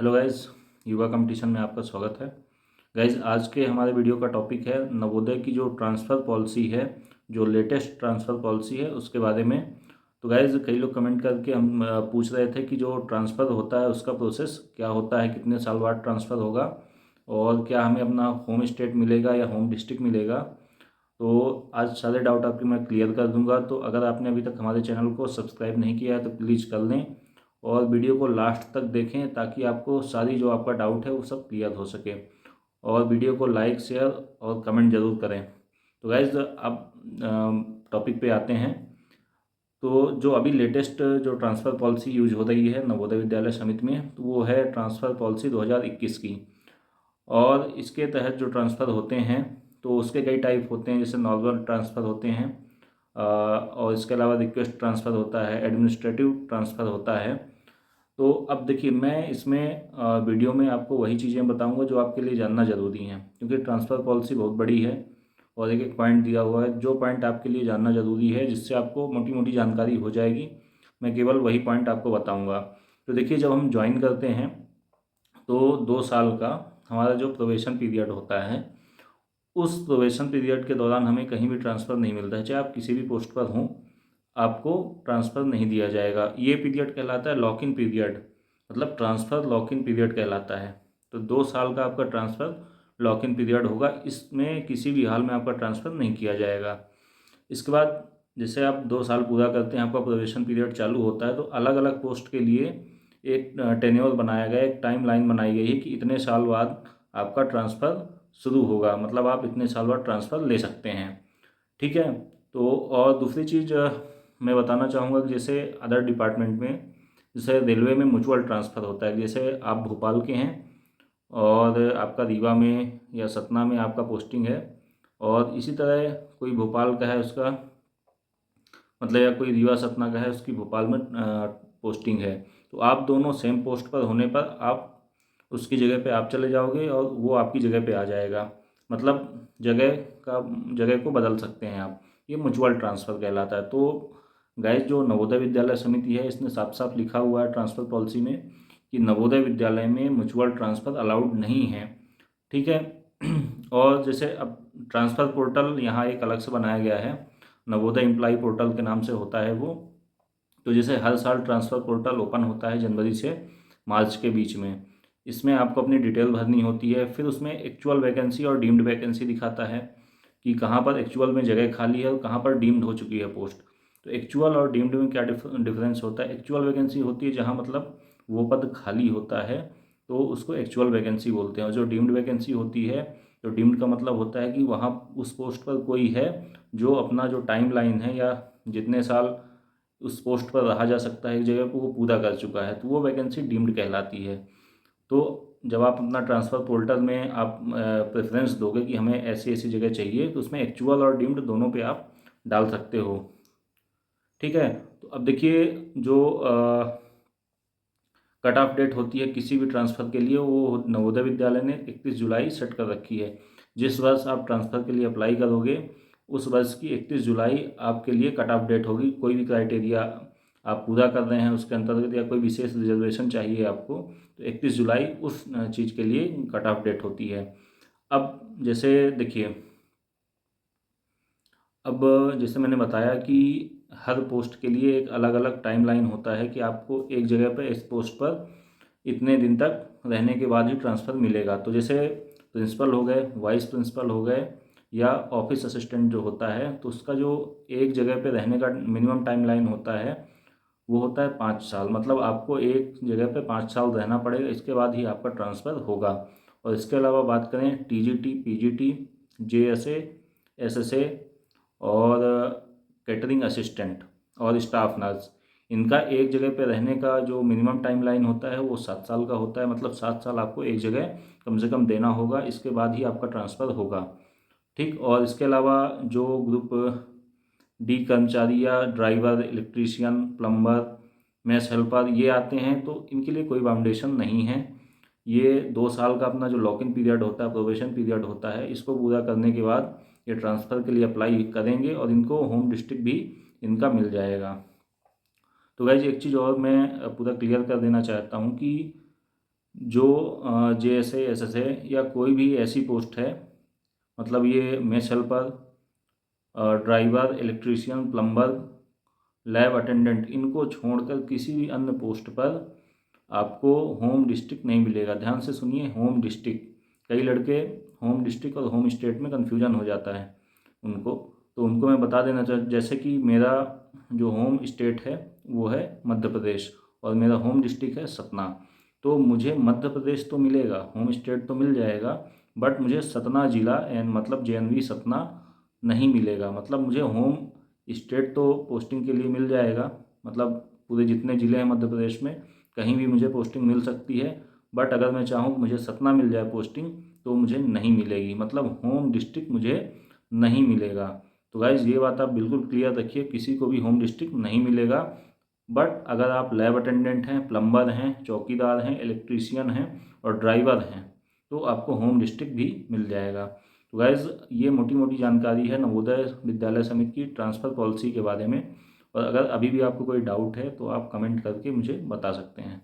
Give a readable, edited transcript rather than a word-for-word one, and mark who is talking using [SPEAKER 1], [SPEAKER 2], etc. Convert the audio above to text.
[SPEAKER 1] Hello guys, युवा competition में आपका स्वागत है। गाइज, आज के हमारे वीडियो का टॉपिक है नवोदय की जो ट्रांसफ़र पॉलिसी है, जो लेटेस्ट ट्रांसफ़र पॉलिसी है उसके बारे में। तो गाइज, कई लोग कमेंट करके हम पूछ रहे थे कि जो ट्रांसफ़र होता है उसका प्रोसेस क्या होता है, कितने साल बाद ट्रांसफ़र होगा और क्या हमें अपना होम स्टेट मिलेगा या होम डिस्ट्रिक्ट मिलेगा। तो आज सारे डाउट आपके मैं क्लियर कर दूंगा। तो अगर आपने अभी तक हमारे चैनल को सब्सक्राइब नहीं किया है तो प्लीज़ कर लें और वीडियो को लास्ट तक देखें ताकि आपको सारी जो आपका डाउट है वो सब क्लियर हो सके। और वीडियो को लाइक, शेयर और कमेंट ज़रूर करें। तो गाइज, अब टॉपिक पे आते हैं। तो जो अभी लेटेस्ट जो ट्रांसफ़र पॉलिसी यूज हो रही है नवोदय विद्यालय समिति में, तो वो है ट्रांसफ़र पॉलिसी 2021 की। और इसके तहत जो ट्रांसफ़र होते हैं तो उसके कई टाइप होते हैं, जैसे नॉर्मल ट्रांसफ़र होते हैं और इसके अलावा रिक्वेस्ट ट्रांसफ़र होता है, एडमिनिस्ट्रेटिव ट्रांसफ़र होता है। तो अब देखिए, मैं इसमें वीडियो में आपको वही चीज़ें बताऊंगा जो आपके लिए जानना ज़रूरी हैं, क्योंकि ट्रांसफ़र पॉलिसी बहुत बड़ी है और एक एक पॉइंट दिया हुआ है। जो पॉइंट आपके लिए जानना ज़रूरी है, जिससे आपको मोटी मोटी जानकारी हो जाएगी, मैं केवल वही पॉइंट आपको बताऊंगा। तो देखिए, जब हम ज्वाइन करते हैं तो 2 साल का हमारा जो प्रोबेशन पीरियड होता है, उस प्रोबेशन पीरियड के दौरान हमें कहीं भी ट्रांसफ़र नहीं मिलता है। चाहे आप किसी भी पोस्ट पर हों, आपको ट्रांसफ़र नहीं दिया जाएगा। ये पीरियड कहलाता है लॉक इन पीरियड, मतलब ट्रांसफ़र लॉक इन पीरियड कहलाता है। तो 2 साल का आपका ट्रांसफ़र लॉक इन पीरियड होगा, इसमें किसी भी हाल में आपका ट्रांसफ़र नहीं किया जाएगा। इसके बाद जैसे आप 2 साल पूरा करते हैं, आपका प्रोबेशन पीरियड चालू होता है, तो अलग अलग पोस्ट के लिए एक टेन्योर बनाया गया, एक टाइम लाइन बनाई गई है कि इतने साल बाद आपका ट्रांसफ़र शुरू होगा, मतलब आप इतने साल बाद ट्रांसफ़र ले सकते हैं। ठीक है। तो और दूसरी चीज़ मैं बताना चाहूँगा कि जैसे अदर डिपार्टमेंट में, जैसे रेलवे में म्यूचुअल ट्रांसफ़र होता है। जैसे आप भोपाल के हैं और आपका रीवा में या सतना में आपका पोस्टिंग है, और इसी तरह कोई भोपाल का है उसका, मतलब या कोई रीवा सतना का है उसकी भोपाल में पोस्टिंग है, तो आप दोनों सेम पोस्ट पर होने पर आप उसकी जगह पे आप चले जाओगे और वो आपकी जगह पे आ जाएगा। मतलब जगह को बदल सकते हैं आप। ये म्यूचुअल ट्रांसफ़र कहलाता है। तो गाइस, जो नवोदय विद्यालय समिति है, इसने साफ साफ लिखा हुआ है ट्रांसफ़र पॉलिसी में कि नवोदय विद्यालय में म्यूचुअल ट्रांसफ़र अलाउड नहीं है। ठीक है। और जैसे अब ट्रांसफ़र पोर्टल यहाँ एक अलग से बनाया गया है, नवोदय एम्प्लॉय पोर्टल के नाम से होता है वो। तो जैसे हर साल ट्रांसफ़र पोर्टल ओपन होता है जनवरी से मार्च के बीच में। इसमें आपको अपनी डिटेल भरनी होती है, फिर उसमें एक्चुअल वैकेंसी और डीम्ड वैकेंसी दिखाता है कि कहाँ पर एक्चुअल में जगह खाली है और कहाँ पर डीम्ड हो चुकी है पोस्ट। तो एक्चुअल और डीम्ड में क्या डिफरेंस होता है? एक्चुअल वैकेंसी होती है जहाँ मतलब वो पद खाली होता है, तो उसको एक्चुअल वैकेंसी बोलते हैं। और जो डीम्ड वैकेंसी होती है, तो डीम्ड का मतलब होता है कि वहाँ उस पोस्ट पर कोई है जो अपना जो टाइम लाइन है या जितने साल उस पोस्ट पर रहा जा सकता है एक जगह को, वो पूरा कर चुका है, तो वो वैकेंसी डीम्ड कहलाती है। तो जब आप अपना ट्रांसफ़र पोर्टल में आप प्रेफरेंस दोगे कि हमें ऐसी ऐसी जगह चाहिए, तो उसमें एक्चुअल और डीम्ड दोनों पे आप डाल सकते हो। ठीक है। तो अब देखिए, जो कट ऑफ डेट होती है किसी भी ट्रांसफ़र के लिए, वो नवोदय विद्यालय ने 31 जुलाई सेट कर रखी है। जिस वर्ष आप ट्रांसफ़र के लिए अप्लाई करोगे, उस वर्ष की 31 जुलाई आपके लिए कट ऑफ डेट होगी। कोई भी क्राइटेरिया आप पूरा कर रहे हैं उसके अंतर्गत या कोई विशेष रिजर्वेशन चाहिए आपको, तो 31 जुलाई उस चीज़ के लिए कट ऑफ डेट होती है। अब जैसे देखिए, अब जैसे मैंने बताया कि हर पोस्ट के लिए एक अलग अलग टाइमलाइन होता है कि आपको एक जगह पर, इस पोस्ट पर इतने दिन तक रहने के बाद ही ट्रांसफ़र मिलेगा। तो जैसे प्रिंसिपल हो गए, वाइस प्रिंसिपल हो गए या ऑफिस असिस्टेंट जो होता है, तो उसका जो एक जगह पे रहने का मिनिमम टाइमलाइन होता है वो होता है 5 साल। मतलब आपको एक जगह पे 5 साल रहना पड़ेगा, इसके बाद ही आपका ट्रांसफ़र होगा। और इसके अलावा बात करें टीजीटी, पीजीटी, जेएसए, एसएसए और कैटरिंग असिस्टेंट और स्टाफ नर्स, इनका एक जगह पे रहने का जो मिनिमम टाइम लाइन होता है वो 7 साल का होता है। मतलब 7 साल आपको एक जगह कम से कम देना होगा, इसके बाद ही आपका ट्रांसफ़र होगा। ठीक। और इसके अलावा जो ग्रुप डी कर्मचारी या driver, electrician, plumber, mess helper ये आते हैं, तो इनके लिए कोई बाउंडेशन नहीं है। ये 2 साल का अपना जो लॉक इन पीरियड होता है, प्रोबेशन पीरियड होता है, इसको पूरा करने के बाद ये ट्रांसफ़र के लिए अप्लाई करेंगे और इनको होम डिस्ट्रिक्ट भी इनका मिल जाएगा। तो गाइज, एक चीज़ और मैं पूरा क्लियर कर देना चाहता हूँ कि जो JSA SSA या कोई भी ऐसी पोस्ट है, मतलब ये mess helper, driver, electrician, plumber, lab attendant, इनको छोड़कर किसी भी अन्य पोस्ट पर आपको होम डिस्ट्रिक्ट नहीं मिलेगा। ध्यान से सुनिए, होम डिस्ट्रिक्ट। कई लड़के होम डिस्ट्रिक्ट और होम स्टेट में कन्फ्यूजन हो जाता है उनको, तो उनको मैं बता देना जैसे कि मेरा जो होम स्टेट है वो है मध्य प्रदेश और मेरा होम डिस्ट्रिक्ट है सतना। तो मुझे मध्य प्रदेश तो मिलेगा, होम स्टेट तो मिल जाएगा, बट मुझे सतना ज़िला एंड मतलब JNV सतना नहीं मिलेगा। मतलब मुझे होम स्टेट तो पोस्टिंग के लिए मिल जाएगा, मतलब पूरे जितने ज़िले हैं मध्य प्रदेश में कहीं भी मुझे पोस्टिंग मिल सकती है, बट अगर मैं चाहूँ कि मुझे सतना मिल जाए पोस्टिंग तो मुझे नहीं मिलेगी, मतलब होम डिस्ट्रिक्ट मुझे नहीं मिलेगा। तो गाइज़ ये बात आप बिल्कुल क्लियर रखिए, किसी को भी होम डिस्ट्रिक्ट नहीं मिलेगा। बट अगर आप लैब अटेंडेंट हैं, प्लम्बर हैं, चौकीदार हैं, इलेक्ट्रीशियन हैं और ड्राइवर हैं तो आपको होम डिस्ट्रिक्ट भी मिल जाएगा। तो गाइज़ ये मोटी मोटी जानकारी है नवोदय विद्यालय समिति की ट्रांसफ़र पॉलिसी के बारे में, और अगर अभी भी आपको कोई डाउट है तो आप कमेंट करके मुझे बता सकते हैं।